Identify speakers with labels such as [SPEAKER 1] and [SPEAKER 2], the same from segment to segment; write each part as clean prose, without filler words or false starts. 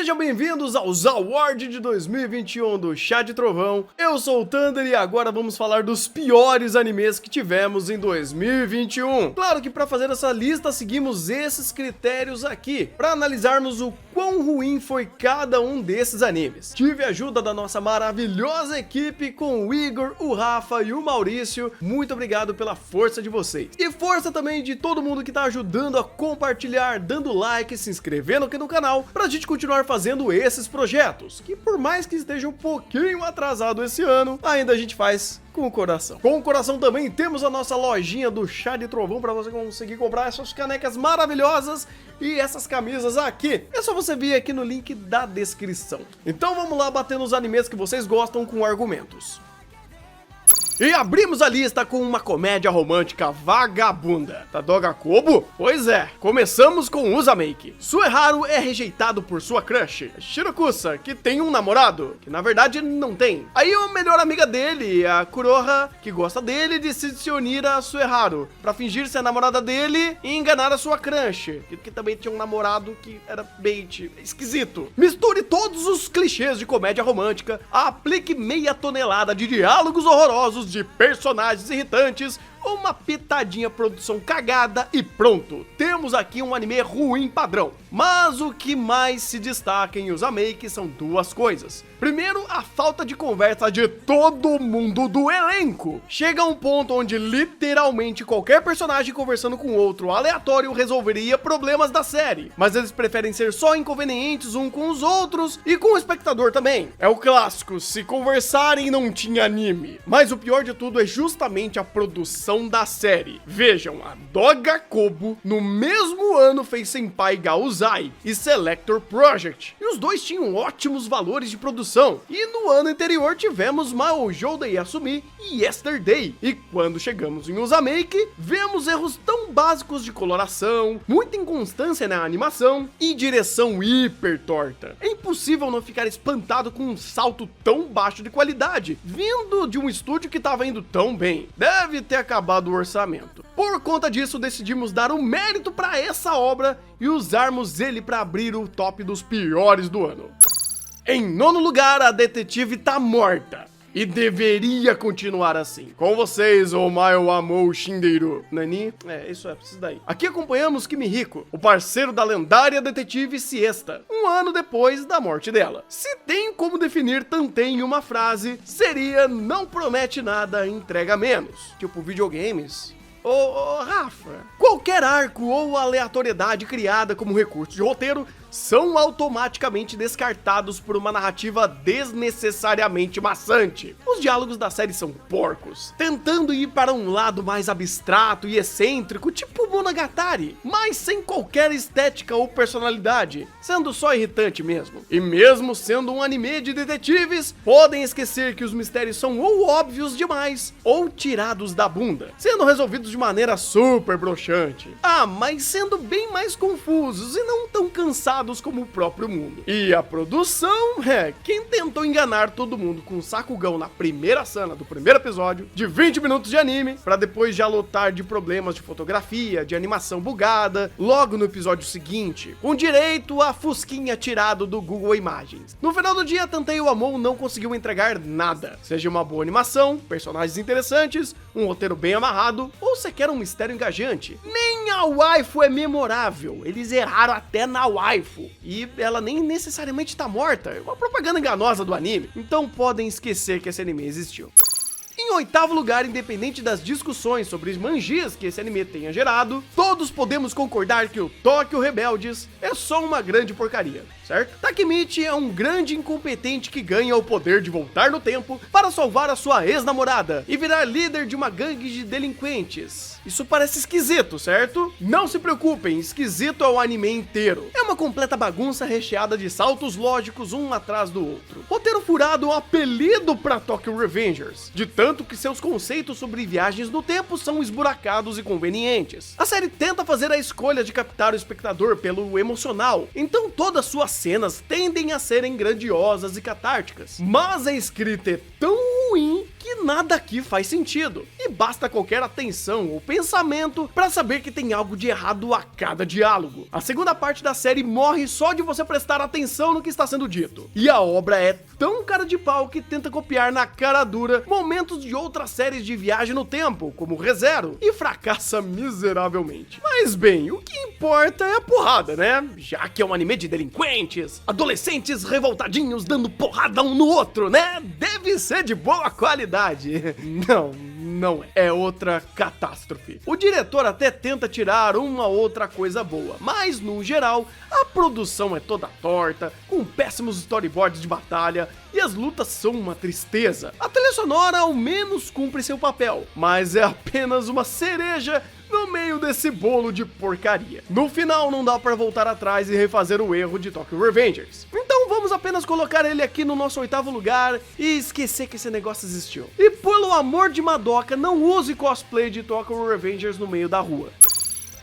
[SPEAKER 1] Sejam bem-vindos aos Awards de 2021 do Chá de Trovão. Eu sou o Thunder e agora vamos falar dos piores animes que tivemos em 2021. Claro que para fazer essa lista seguimos esses critérios aqui, para analisarmos o quão ruim foi cada um desses animes. Tive a ajuda da nossa maravilhosa equipe com o Igor, o Rafa e o Maurício. Muito obrigado pela força de vocês. E força também de todo mundo que tá ajudando a compartilhar, dando like, se inscrevendo aqui no canal, pra gente continuar fazendo esses projetos, que por mais que esteja um pouquinho atrasado esse ano, ainda a gente faz com o coração. Com o coração também temos a nossa lojinha do Chá de Trovão para você conseguir comprar essas canecas maravilhosas e essas camisas aqui. É só você vir aqui no link da descrição. Então vamos lá bater nos animes que vocês gostam com argumentos. E abrimos a lista com uma comédia romântica vagabunda. Tadouga Kobo? Pois é, começamos com Uzumaki. Sueharu é rejeitado por sua crush, Shirokusa, que tem um namorado, que na verdade não tem. Aí a melhor amiga dele, a Kuroha, que gosta dele, decide se unir a Sueharu, pra fingir ser a namorada dele e enganar a sua crush, que também tinha um namorado que era bait, esquisito. Misture todos os clichês de comédia romântica, aplique meia tonelada de diálogos horrorosos, de personagens irritantes, uma pitadinha produção cagada e pronto, temos aqui um anime ruim padrão. Mas o que mais se destaca em Uzumaki são duas coisas. Primeiro, a falta de conversa de todo mundo do elenco. Chega a um ponto onde literalmente qualquer personagem conversando com outro aleatório resolveria problemas da série, mas eles preferem ser só inconvenientes um com os outros e com o espectador também. É o clássico, se conversarem não tinha anime. Mas o pior de tudo é justamente a produção da série. Vejam, a Tadouga Kobo no mesmo ano fez Senpai ga Uzai e Selector Project, e os dois tinham ótimos valores de produção. E no ano anterior tivemos Mahou de Yasumi e Yesterday. E quando chegamos em Uzumaki, vemos erros tão básicos de coloração, muita inconstância na animação e direção hiper torta. É impossível não ficar espantado com um salto tão baixo de qualidade, vindo de um estúdio que estava indo tão bem. Deve ter acabado o orçamento. Por conta disso, decidimos dar um mérito para essa obra e usarmos ele para abrir o top dos piores do ano. Em nono lugar, a detetive tá morta. E deveria continuar assim. Com vocês, Omae wa Mou Shinderu. Nani? Isso daí. Aqui acompanhamos Kimihiko, o parceiro da lendária detetive Siesta, um ano depois da morte dela. Se tem como definir Tantei em uma frase, seria: não promete nada, entrega menos. Tipo videogames. Ô, Rafa, qualquer arco ou aleatoriedade criada como recurso de roteiro são automaticamente descartados por uma narrativa desnecessariamente maçante. Os diálogos da série são porcos, tentando ir para um lado mais abstrato e excêntrico, tipo Monogatari, mas sem qualquer estética ou personalidade, sendo só irritante mesmo. E mesmo sendo um anime de detetives, podem esquecer que os mistérios são ou óbvios demais, ou tirados da bunda, sendo resolvidos de maneira super broxante. Mas sendo bem mais confusos e não tão cansados como o próprio mundo. E a produção, quem tentou enganar todo mundo com um sacugão na primeira cena do primeiro episódio, de 20 minutos de anime, pra depois já lotar de problemas de fotografia, de animação bugada, logo no episódio seguinte, com direito a fusquinha tirado do Google Imagens. No final do dia, Tantei wa Mou não conseguiu entregar nada, seja uma boa animação, personagens interessantes, um roteiro bem amarrado, ou sequer um mistério engajante. Nem a waifu é memorável, eles erraram até na waifu. E ela nem necessariamente tá morta, é uma propaganda enganosa do anime, então podem esquecer que esse anime existiu. Em oitavo lugar, independente das discussões sobre os manjis que esse anime tenha gerado, todos podemos concordar que o Tokyo Rebeldes é só uma grande porcaria, certo? Takemichi é um grande incompetente que ganha o poder de voltar no tempo para salvar a sua ex-namorada e virar líder de uma gangue de delinquentes. Isso parece esquisito, certo? Não se preocupem, esquisito é o anime inteiro. É uma completa bagunça recheada de saltos lógicos um atrás do outro. Roteiro furado é um apelido para Tokyo Revengers, de tanto que seus conceitos sobre viagens no tempo são esburacados e convenientes. A série tenta fazer a escolha de captar o espectador pelo emocional, então todas suas cenas tendem a serem grandiosas e catárticas. Mas a escrita é tão ruim que nada aqui faz sentido. E e basta qualquer atenção ou pensamento para saber que tem algo de errado a cada diálogo. A segunda parte da série morre só de você prestar atenção no que está sendo dito. E a obra é tão cara de pau que tenta copiar na cara dura momentos de outras séries de viagem no tempo, como ReZero, e fracassa miseravelmente. Mas bem, o que importa é a porrada, né? Já que é um anime de delinquentes, adolescentes revoltadinhos dando porrada um no outro, né? Deve ser de boa qualidade. Não é outra catástrofe. O diretor até tenta tirar uma outra coisa boa, mas no geral, a produção é toda torta, com péssimos storyboards de batalha e as lutas são uma tristeza. A trilha sonora ao menos cumpre seu papel, mas é apenas uma cereja no meio desse bolo de porcaria. No final não dá pra voltar atrás e refazer o erro de Tokyo Revengers. Então vamos apenas colocar ele aqui no nosso 8º lugar e esquecer que esse negócio existiu. E pelo amor de Madoka, não use cosplay de Tokyo Revengers no meio da rua.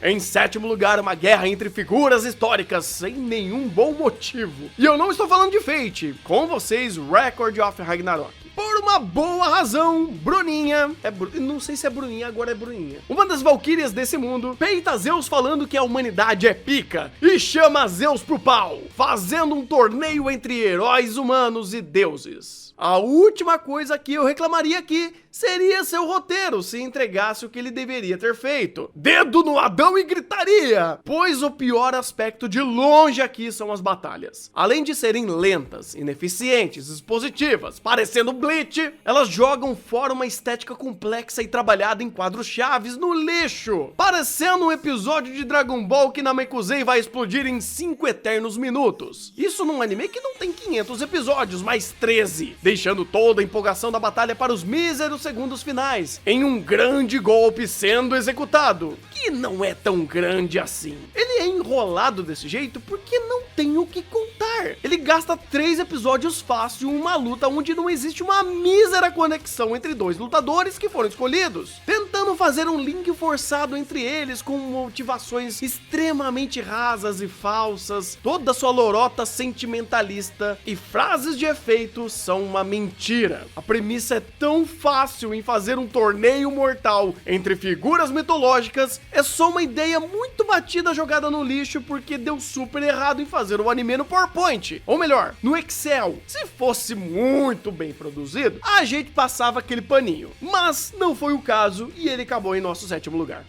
[SPEAKER 1] Em 7º lugar, uma guerra entre figuras históricas sem nenhum bom motivo. E eu não estou falando de Fate, com vocês, Record of Ragnarok. Por uma boa razão, Bruninha, não sei se é Bruninha, agora é Bruninha, uma das valquírias desse mundo, peita Zeus falando que a humanidade é pica e chama Zeus pro pau, fazendo um torneio entre heróis humanos e deuses. A última coisa que eu reclamaria aqui seria seu roteiro se entregasse o que ele deveria ter feito. Dedo no Adão e gritaria! Pois o pior aspecto de longe aqui são as batalhas. Além de serem lentas, ineficientes, expositivas, parecendo Bleach, elas jogam fora uma estética complexa e trabalhada em quadros chaves no lixo, parecendo um episódio de Dragon Ball que Namekusei vai explodir em 5 eternos minutos. Isso num anime que não tem 500 episódios, mas 13, deixando toda a empolgação da batalha para os míseros segundos finais, em um grande golpe sendo executado, que não é tão grande assim. Ele é enrolado desse jeito porque não tem o que contar. Ele gasta 3 episódios fácil em uma luta onde não existe uma mísera conexão entre dois lutadores que foram escolhidos, tentando fazer um link forçado entre eles com motivações extremamente rasas e falsas, toda sua lorota sentimentalista e frases de efeito são uma mentira. A premissa é tão fácil em fazer um torneio mortal entre figuras mitológicas, é só uma ideia muito batida jogada no lixo porque deu super errado em fazer o anime no PowerPoint, ou melhor, no Excel. Se fosse muito bem produzido, a gente passava aquele paninho, mas não foi o caso e ele acabou em nosso 7º lugar.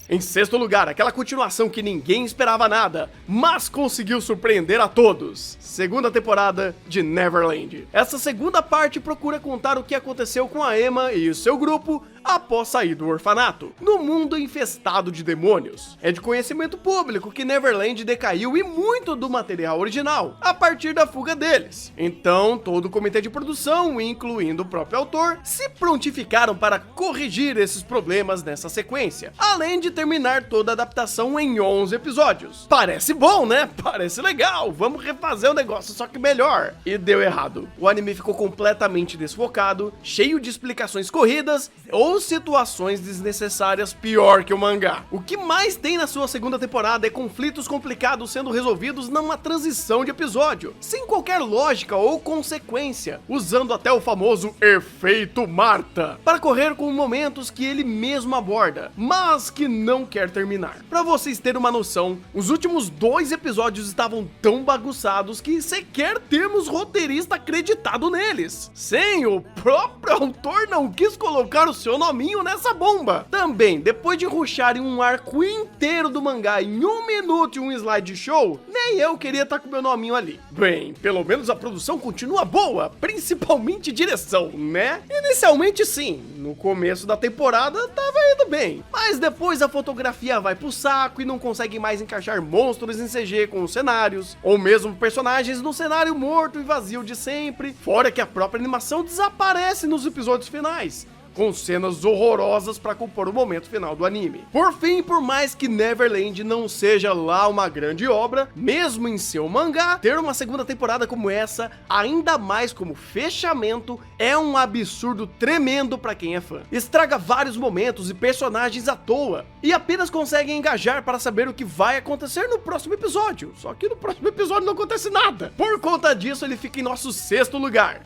[SPEAKER 1] Em 6º lugar, aquela continuação que ninguém esperava nada, mas conseguiu surpreender a todos. 2ª temporada de Neverland. Essa segunda parte procura contar o que aconteceu com a Emma e o seu grupo após sair do orfanato, no mundo infestado de demônios. É de conhecimento público que Neverland decaiu e muito do material original, a partir da fuga deles. Então, todo o comitê de produção, incluindo o próprio autor, se prontificaram para corrigir esses problemas nessa sequência, além de terminar toda a adaptação em 11 episódios. Parece bom, né? Parece legal, vamos refazer o negócio, só que melhor. E deu errado. O anime ficou completamente desfocado, cheio de explicações corridas ou situações desnecessárias, pior que o mangá. O que mais tem na sua 2ª temporada é conflitos complicados sendo resolvidos numa transição de episódio, sem qualquer lógica ou consequência, usando até o famoso efeito Marta, para correr com momentos que ele mesmo aborda, mas que não quer terminar. Pra vocês terem uma noção, os últimos 2 episódios estavam tão bagunçados que sequer temos roteirista acreditado neles. Sim, o próprio autor não quis colocar o seu nominho nessa bomba. Também, depois de rusharem um arco inteiro do mangá em 1 minuto e um slideshow, nem eu queria estar com meu nominho ali. Bem, pelo menos a produção continua boa, principalmente direção, né? Inicialmente sim, no começo da temporada tava indo bem, mas depois a fotografia vai pro saco e não consegue mais encaixar monstros em CG com os cenários, ou mesmo personagens no cenário morto e vazio de sempre, fora que a própria animação desaparece nos episódios finais, com cenas horrorosas para compor o momento final do anime. Por fim, por mais que Neverland não seja lá uma grande obra, mesmo em seu mangá, ter uma 2ª temporada como essa, ainda mais como fechamento, é um absurdo tremendo para quem é fã. Estraga vários momentos e personagens à toa, e apenas consegue engajar para saber o que vai acontecer no próximo episódio, só que no próximo episódio não acontece nada. Por conta disso, ele fica em nosso 6º lugar.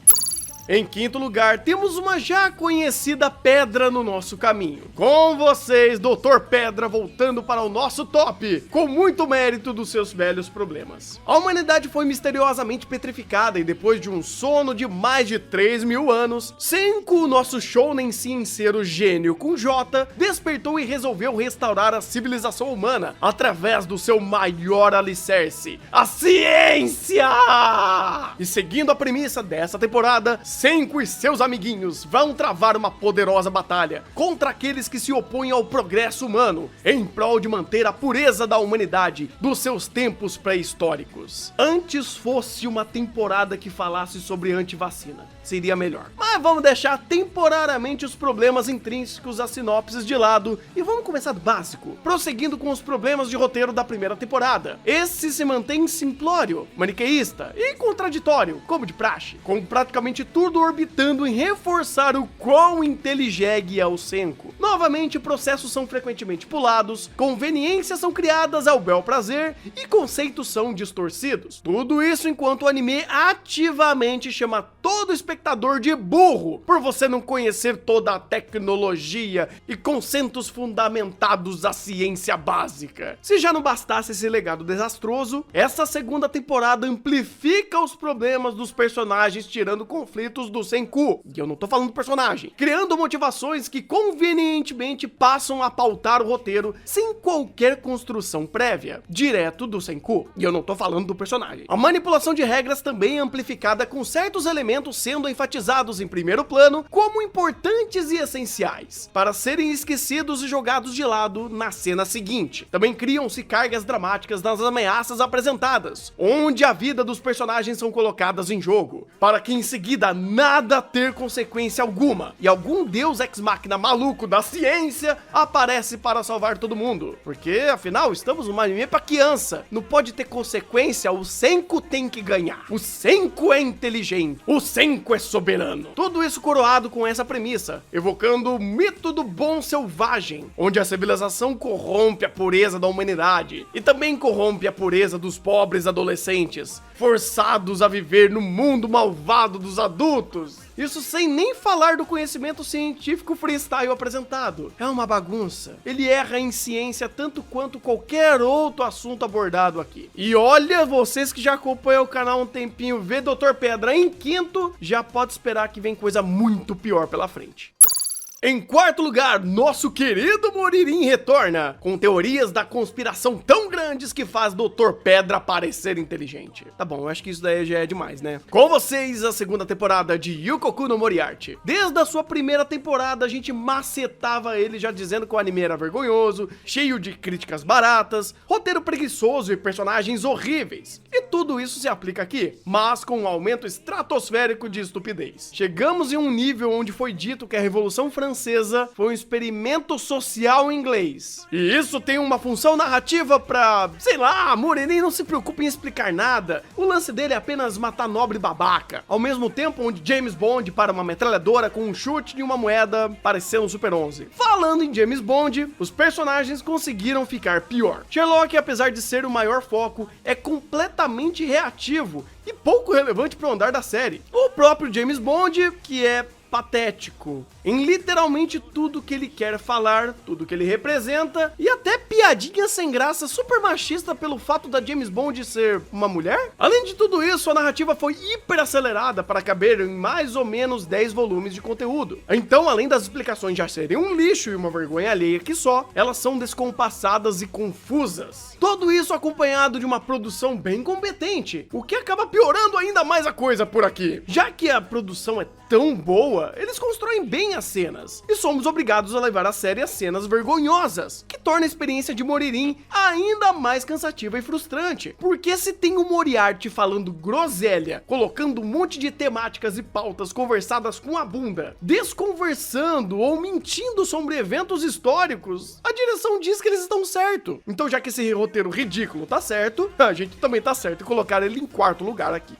[SPEAKER 1] Em quinto lugar, temos uma já conhecida pedra no nosso caminho. Com vocês, Dr. Pedra, voltando para o nosso top, com muito mérito dos seus velhos problemas. A humanidade foi misteriosamente petrificada e depois de um sono de mais de 3.000 anos, Senku, o nosso shounen cienceiro gênio com J, despertou e resolveu restaurar a civilização humana através do seu maior alicerce, a ciência! E seguindo a premissa dessa temporada, Senku e seus amiguinhos vão travar uma poderosa batalha contra aqueles que se opõem ao progresso humano, em prol de manter a pureza da humanidade dos seus tempos pré-históricos. Antes fosse uma temporada que falasse sobre antivacina, seria melhor. Mas vamos deixar temporariamente os problemas intrínsecos às sinopses de lado e vamos começar do básico, prosseguindo com os problemas de roteiro da primeira temporada. Esse se mantém simplório, maniqueísta e contraditório, como de praxe, com praticamente tudo orbitando em reforçar o quão inteligegue é o Senku. Novamente, processos são frequentemente pulados, conveniências são criadas ao bel prazer e conceitos são distorcidos. Tudo isso enquanto o anime ativamente chama todo espectador de burro por você não conhecer toda a tecnologia e conceitos fundamentados da ciência básica. Se já não bastasse esse legado desastroso, essa segunda temporada amplifica os problemas dos personagens, tirando conflitos do Senku, e eu não tô falando do personagem, criando motivações que convenientemente passam a pautar o roteiro sem qualquer construção prévia, direto do Senku, e eu não tô falando do personagem. A manipulação de regras também é amplificada, com certos elementos sendo enfatizados em primeiro plano como importantes e essenciais, para serem esquecidos e jogados de lado na cena seguinte. Também criam-se cargas dramáticas nas ameaças apresentadas, onde a vida dos personagens são colocadas em jogo, para que em seguida nada ter consequência alguma, e algum deus ex-máquina maluco da ciência aparece para salvar todo mundo, porque afinal estamos numa anime pra criança, não pode ter consequência, o Senku tem que ganhar, o Senku é inteligente, o Senku é soberano. Tudo isso coroado com essa premissa, evocando o mito do bom selvagem, onde a civilização corrompe a pureza da humanidade e também corrompe a pureza dos pobres adolescentes, forçados a viver no mundo malvado dos adultos. Isso sem nem falar do conhecimento científico freestyle apresentado. É uma bagunça. Ele erra em ciência tanto quanto qualquer outro assunto abordado aqui. E olha, vocês que já acompanham o canal há um tempinho, vê Dr. Pedra em quinto, já pode esperar que vem coisa muito pior pela frente. Em quarto lugar, nosso querido Moririn retorna, com teorias da conspiração tão grandes que faz Dr. Pedra parecer inteligente. Tá bom, eu acho que isso daí já é demais, né? Com vocês, a segunda temporada de Yukoku no Moriarty. Desde a sua primeira temporada, a gente macetava ele já dizendo que o anime era vergonhoso, cheio de críticas baratas, roteiro preguiçoso e personagens horríveis. E tudo isso se aplica aqui, mas com um aumento estratosférico de estupidez. Chegamos em um nível onde foi dito que a Revolução Francesa foi um experimento social inglês. E isso tem uma função narrativa pra, sei lá, Moririn não se preocupa em explicar nada. O lance dele é apenas matar nobre babaca. Ao mesmo tempo onde James Bond para uma metralhadora com um chute de uma moeda parecendo um Super 11. Falando em James Bond, os personagens conseguiram ficar pior. Sherlock, apesar de ser o maior foco, é completamente reativo e pouco relevante para o andar da série. O próprio James Bond, que é patético em literalmente tudo que ele quer falar, tudo que ele representa, e até piadinha sem graça super machista pelo fato da James Bond ser uma mulher. Além de tudo isso, a narrativa foi hiper acelerada para caber em mais ou menos 10 volumes de conteúdo. Então, além das explicações já serem um lixo e uma vergonha alheia que só, elas são descompassadas e confusas. Tudo isso acompanhado de uma produção bem competente, o que acaba piorando ainda mais a coisa por aqui. Já que a produção é tão boa, eles constroem bem as cenas, e somos obrigados a levar a sério as cenas vergonhosas, que torna a experiência de Moririn ainda mais cansativa e frustrante, porque se tem o Moriarty falando groselha, colocando um monte de temáticas e pautas conversadas com a bunda, desconversando ou mentindo sobre eventos históricos, a direção diz que eles estão certo. Então, já que esse roteiro ridículo tá certo, a gente também tá certo em colocar ele em quarto lugar aqui.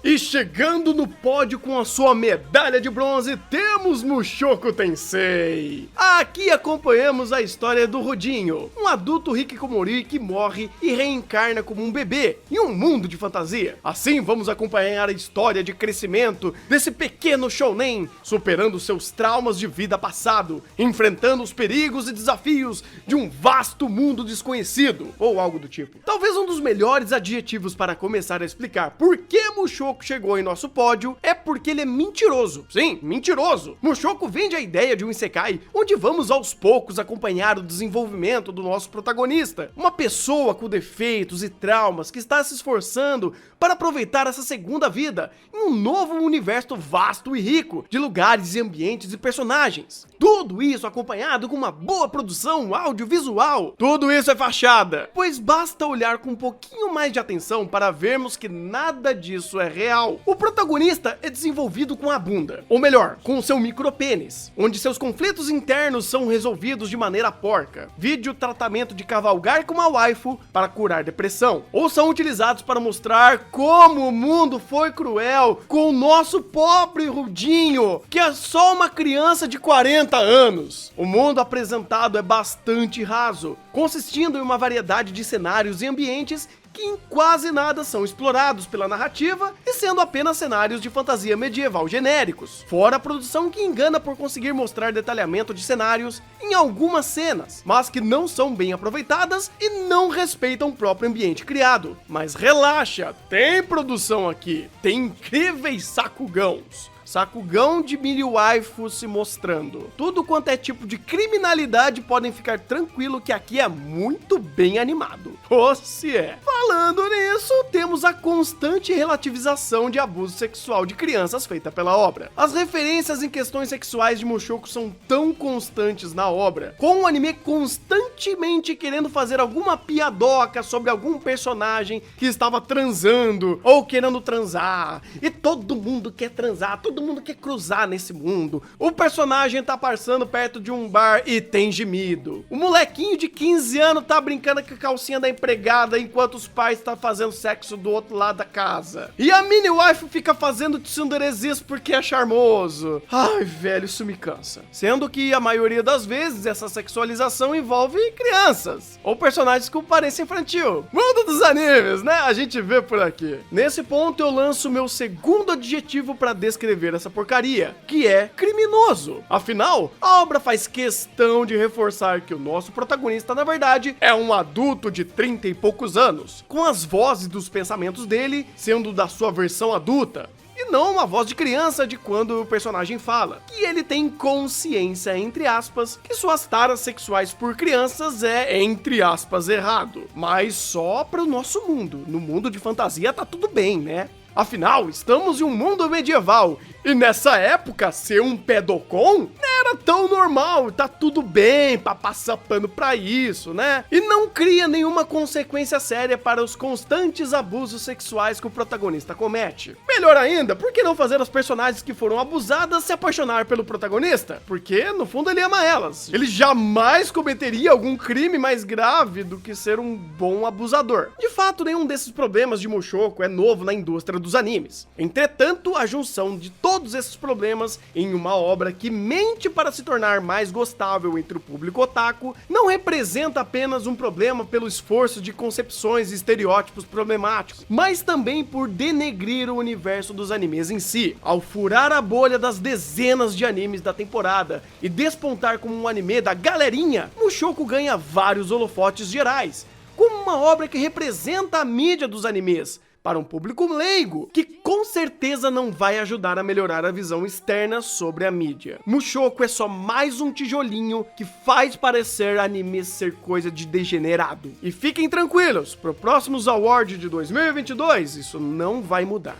[SPEAKER 1] E chegando no pódio com a sua medalha de bronze, temos Mushoku Tensei. Aqui acompanhamos a história do Rudinho, um adulto hikikomori que morre e reencarna como um bebê em um mundo de fantasia. Assim vamos acompanhar a história de crescimento desse pequeno shounen, superando seus traumas de vida passado, enfrentando os perigos e desafios de um vasto mundo desconhecido, ou algo do tipo. Talvez um dos melhores adjetivos para começar a explicar por que Mushoku chegou em nosso pódio é porque ele é mentiroso. Sim, mentiroso. Mushoku vende a ideia de um isekai onde vamos aos poucos acompanhar o desenvolvimento do nosso protagonista, uma pessoa com defeitos e traumas que está se esforçando para aproveitar essa segunda vida em um novo universo vasto e rico de lugares e ambientes e personagens. Tudo isso acompanhado com uma boa produção audiovisual. Tudo isso é fachada, pois basta olhar com um pouquinho mais de atenção para vermos que nada disso é real. O protagonista é desenvolvido com a bunda, ou melhor, com o seu micropênis, onde seus conflitos internos são resolvidos de maneira porca. Vídeo o tratamento de cavalgar com uma waifu para curar depressão, ou são utilizados para mostrar como o mundo foi cruel com o nosso pobre Rudinho, que é só uma criança de 40 anos. O mundo apresentado é bastante raso, consistindo em uma variedade de cenários e ambientes que em quase nada são explorados pela narrativa e sendo apenas cenários de fantasia medieval genéricos, fora a produção que engana por conseguir mostrar detalhamento de cenários em algumas cenas, mas que não são bem aproveitadas e não respeitam o próprio ambiente criado. Mas relaxa, tem produção aqui, tem incríveis Sakugãos. Sakugão de mini waifu se mostrando. Tudo quanto é tipo de criminalidade podem ficar tranquilo que aqui é muito bem animado. Ou se é. Falando nisso, temos a constante relativização de abuso sexual de crianças feita pela obra. As referências em questões sexuais de Mushoku são tão constantes na obra, com o anime constantemente querendo fazer alguma piadoca sobre algum personagem que estava transando ou querendo transar. E todo mundo quer transar, todo mundo quer cruzar nesse mundo. O personagem tá passando perto de um bar e tem gemido. O molequinho de 15 anos tá brincando com a calcinha da empregada enquanto os pais tá fazendo sexo do outro lado da casa. E a mini wife fica fazendo tsunderezis porque é charmoso. Ai, velho, isso me cansa. Sendo que a maioria das vezes essa sexualização envolve crianças ou personagens com aparência infantil. Mundo dos animes, né? A gente vê por aqui. Nesse ponto eu lanço meu segundo adjetivo para descrever essa porcaria, que é criminoso. Afinal, a obra faz questão de reforçar que o nosso protagonista, na verdade, é um adulto de 30 e poucos anos, com as vozes dos pensamentos dele sendo da sua versão adulta, e não uma voz de criança de quando o personagem fala, que ele tem consciência, entre aspas, que suas taras sexuais por crianças é, entre aspas, errado, mas só para o nosso mundo. No mundo de fantasia tá tudo bem, né? Afinal, estamos em um mundo medieval, e nessa época, ser um pedocon não era tão normal, tá tudo bem pra passar pano pra isso, né? E não cria nenhuma consequência séria para os constantes abusos sexuais que o protagonista comete. Melhor ainda, por que não fazer as personagens que foram abusadas se apaixonar pelo protagonista? Porque, no fundo, ele ama elas. Ele jamais cometeria algum crime mais grave do que ser um bom abusador. De fato, nenhum desses problemas de Mushoku é novo na indústria dos animes. Entretanto, a junção de todos esses problemas em uma obra que mente para se tornar mais gostável entre o público otaku não representa apenas um problema pelo esforço de concepções e estereótipos problemáticos, mas também por denegrir o universo dos animes em si. Ao furar a bolha das dezenas de animes da temporada e despontar como um anime da galerinha, Mushoku ganha vários holofotes gerais, como uma obra que representa a mídia dos animes, para um público leigo, que com certeza não vai ajudar a melhorar a visão externa sobre a mídia. Mushoku é só mais um tijolinho que faz parecer anime ser coisa de degenerado. E fiquem tranquilos, pro próximos Awards de 2022, isso não vai mudar.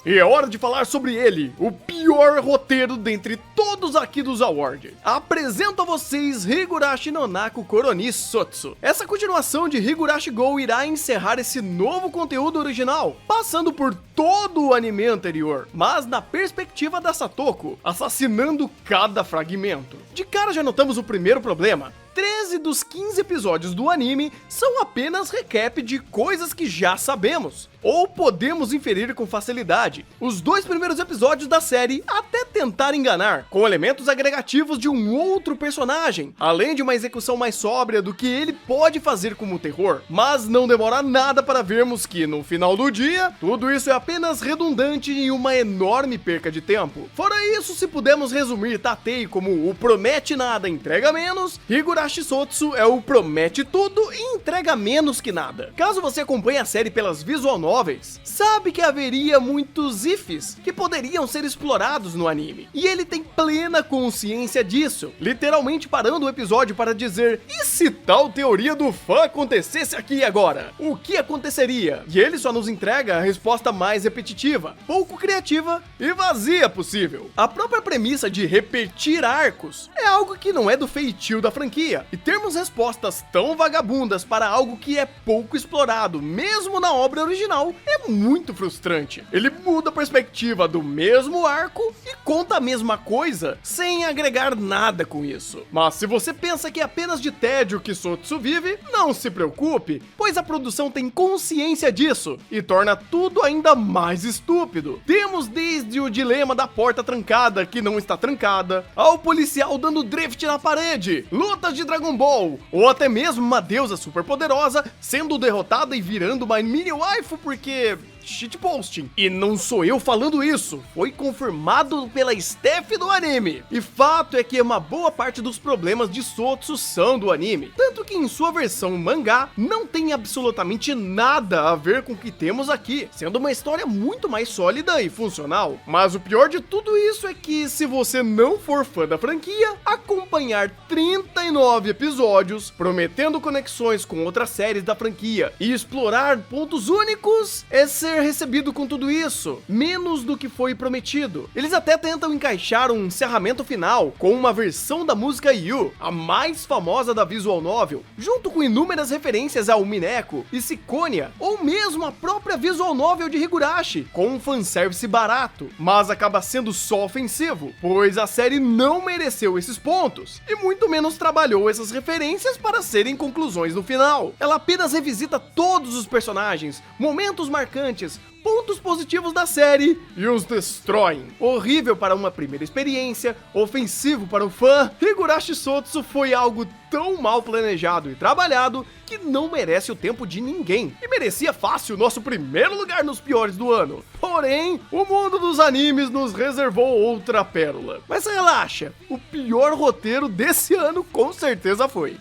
[SPEAKER 1] E é hora de falar sobre ele, o pior roteiro dentre todos aqui dos Awards. Apresento a vocês Higurashi no Naku Koroni Sotsu. Essa continuação de Higurashi Go irá encerrar esse novo conteúdo original, passando por todo o anime anterior, mas na perspectiva da Satoko, assassinando cada fragmento. De cara já notamos o primeiro problema. 13 dos 15 episódios do anime são apenas recap de coisas que já sabemos, ou podemos inferir com facilidade. Os 2 primeiros episódios da série até tentar enganar, com elementos agregativos de um outro personagem, além de uma execução mais sóbria do que ele pode fazer como terror. Mas não demora nada para vermos que, no final do dia, tudo isso é apenas redundante e uma enorme perca de tempo. Fora isso, se pudermos resumir Tatei como o promete nada, entrega menos, Higurashi Sotsu é o promete tudo e entrega menos que nada. Caso você acompanhe a série pelas visual novels, sabe que haveria muitos ifs que poderiam ser explorados no anime, e ele tem plena consciência disso, literalmente parando o episódio para dizer: e se tal teoria do fã acontecesse aqui e agora? O que aconteceria? E ele só nos entrega a resposta mais repetitiva, pouco criativa e vazia possível. A própria premissa de repetir arcos é algo que não é do feitio da franquia, e termos respostas tão vagabundas para algo que é pouco explorado, mesmo na obra original, é muito frustrante. Ele muda a perspectiva do mesmo arco e conta a mesma coisa sem agregar nada com isso. Mas se você pensa que é apenas de tédio que Sotsu vive, não se preocupe, pois a produção tem consciência disso e torna tudo ainda mais estúpido. Temos desde o dilema da porta trancada que não está trancada, ao policial dando drift na parede, lutas de Dragon Ball, ou até mesmo uma deusa super poderosa sendo derrotada e virando uma mini waifu porque shitposting. E não sou eu falando isso, foi confirmado pela staff do anime. E fato é que uma boa parte dos problemas de Sotsu são do anime, tanto que em sua versão mangá não tem absolutamente nada a ver com o que temos aqui, sendo uma história muito mais sólida e funcional. Mas o pior de tudo isso é que, se você não for fã da franquia, acompanhar 39 episódios, prometendo conexões com outras séries da franquia e explorar pontos únicos, é ser recebido com tudo isso, menos do que foi prometido. Eles até tentam encaixar um encerramento final com uma versão da música You, a mais famosa da visual novel, junto com inúmeras referências ao Mineko e Ciconia, ou mesmo a própria visual novel de Higurashi, com um fanservice barato, mas acaba sendo só ofensivo, pois a série não mereceu esses pontos, e muito menos trabalhou essas referências para serem conclusões no final. Ela apenas revisita todos os personagens, momentos marcantes, pontos positivos da série e os destroem. Horrível para uma primeira experiência, ofensivo para o fã, Higurashi Sotsu foi algo tão mal planejado e trabalhado que não merece o tempo de ninguém, e merecia fácil o nosso primeiro lugar nos piores do ano. Porém, o mundo dos animes nos reservou outra pérola. Mas relaxa, o pior roteiro desse ano com certeza foi.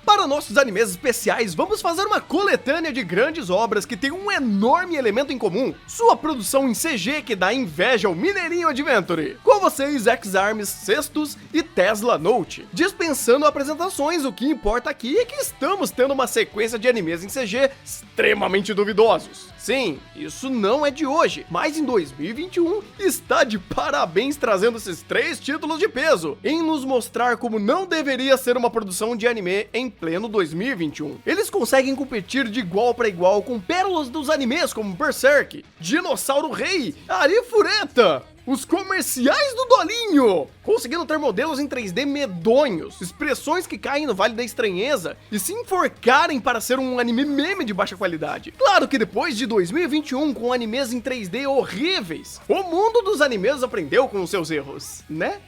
[SPEAKER 1] Para nossos animes especiais, vamos fazer uma coletânea de grandes obras que tem um enorme elemento em comum: sua produção em CG que dá inveja ao Mineirinho Adventure. Com vocês, X-Arms, Cestus e Tesla Note. Dispensando apresentações, o que importa aqui é que estamos tendo uma sequência de animes em CG extremamente duvidosos. Sim, isso não é de hoje, mas em 2021 está de parabéns trazendo esses 3 títulos de peso, em nos mostrar como não deveria ser uma produção de anime em pleno 2021. Eles conseguem competir de igual para igual com pérolas dos animes como Berserk, Dinossauro Rei, Arifureta, os comerciais do Dolinho, conseguindo ter modelos em 3D medonhos, expressões que caem no Vale da Estranheza e se enforcarem para ser um anime meme de baixa qualidade. Claro que depois de 2021, com animes em 3D horríveis, o mundo dos animes aprendeu com os seus erros, né?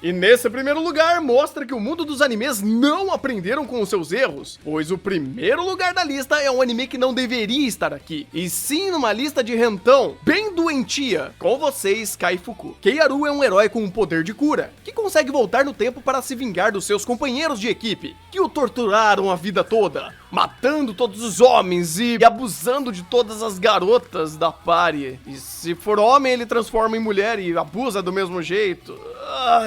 [SPEAKER 1] E nesse primeiro lugar, mostra que o mundo dos animes não aprenderam com os seus erros, pois o primeiro lugar da lista é um anime que não deveria estar aqui, e sim numa lista de rentão bem doentia. Com vocês, Kaifuku. Keiaru é um herói com um poder de cura, que consegue voltar no tempo para se vingar dos seus companheiros de equipe, que o torturaram a vida toda, matando todos os homens e abusando de todas as garotas da party. E se for homem, ele transforma em mulher e abusa do mesmo jeito.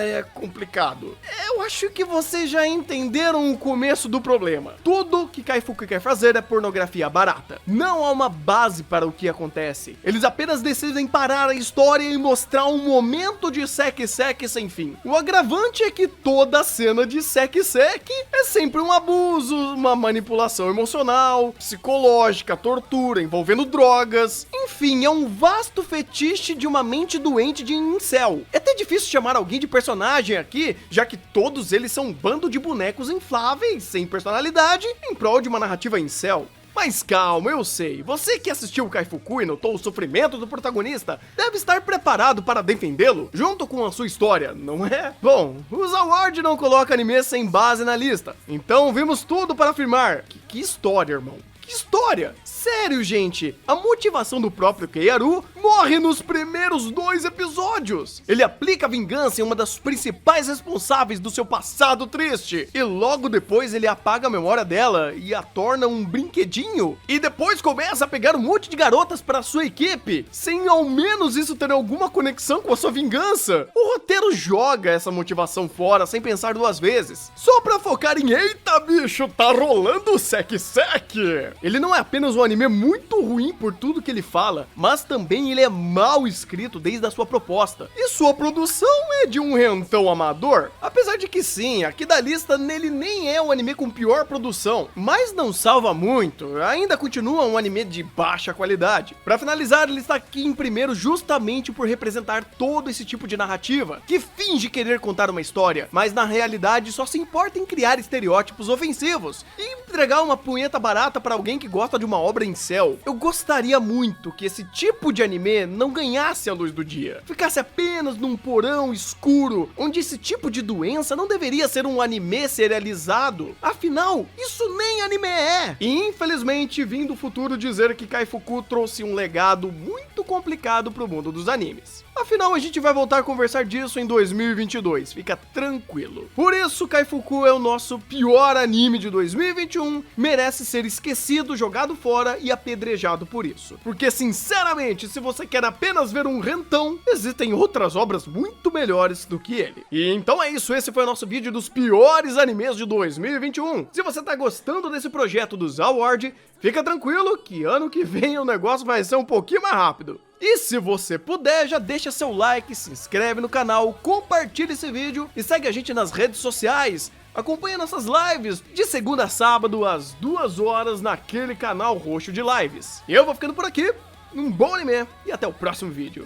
[SPEAKER 1] É complicado. Eu acho que vocês já entenderam o começo do problema. Tudo que Kaifuku quer fazer é pornografia barata. Não há uma base para o que acontece. Eles apenas decidem parar a história e mostrar um momento de seque-seque sem fim. O agravante é que toda cena de seque-seque é sempre um abuso, uma manipulação emocional, psicológica, tortura, envolvendo drogas. Enfim, é um vasto fetiche de uma mente doente de incel. É até difícil chamar alguém de personagem aqui, já que todos eles são um bando de bonecos infláveis, sem personalidade, em prol de uma narrativa incel. Mas calma, eu sei, você que assistiu o Kaifuku e notou o sofrimento do protagonista, deve estar preparado para defendê-lo, junto com a sua história, não é? Bom, o Zaward não coloca anime sem base na lista, então vimos tudo para afirmar. Que história, irmão? Que história! Sério, gente, a motivação do próprio Keiaru morre nos primeiros 2 episódios. Ele aplica a vingança em uma das principais responsáveis do seu passado triste. E logo depois ele apaga a memória dela e a torna um brinquedinho. E depois começa a pegar um monte de garotas para sua equipe, sem ao menos isso ter alguma conexão com a sua vingança. O roteiro joga essa motivação fora sem pensar 2 vezes, só pra focar em eita bicho, tá rolando sec-sec. Ele não é apenas um anime muito ruim por tudo que ele fala, mas também ele é mal escrito desde a sua proposta. E sua produção é de um rentão amador. Apesar de que sim, aqui da lista nele nem é o anime com pior produção, mas não salva muito, ainda continua um anime de baixa qualidade. Pra finalizar, ele está aqui em primeiro justamente por representar todo esse tipo de narrativa, que finge querer contar uma história, mas na realidade só se importa em criar estereótipos ofensivos e entregar uma punheta barata pra alguém que gosta de uma obra incel. Eu gostaria muito que esse tipo de anime não ganhasse a luz do dia, ficasse apenas num porão escuro, onde esse tipo de doença não deveria ser um anime serializado. Afinal, isso nem anime é. E infelizmente vim do futuro dizer que Kaifuku trouxe um legado muito complicado pro mundo dos animes. Afinal, a gente vai voltar a conversar disso em 2022, fica tranquilo. Por isso, Kaifuku é o nosso pior anime de 2021, merece ser esquecido, jogado fora e apedrejado por isso. Porque, sinceramente, se você quer apenas ver um rentão, existem outras obras muito melhores do que ele. E então é isso, esse foi o nosso vídeo dos piores animes de 2021. Se você tá gostando desse projeto do Zaward, fica tranquilo que ano que vem o negócio vai ser um pouquinho mais rápido. E se você puder, já deixa seu like, se inscreve no canal, compartilha esse vídeo e segue a gente nas redes sociais. Acompanhe nossas lives de segunda a sábado às 2 horas naquele canal roxo de lives. Eu vou ficando por aqui, um bom anime e até o próximo vídeo.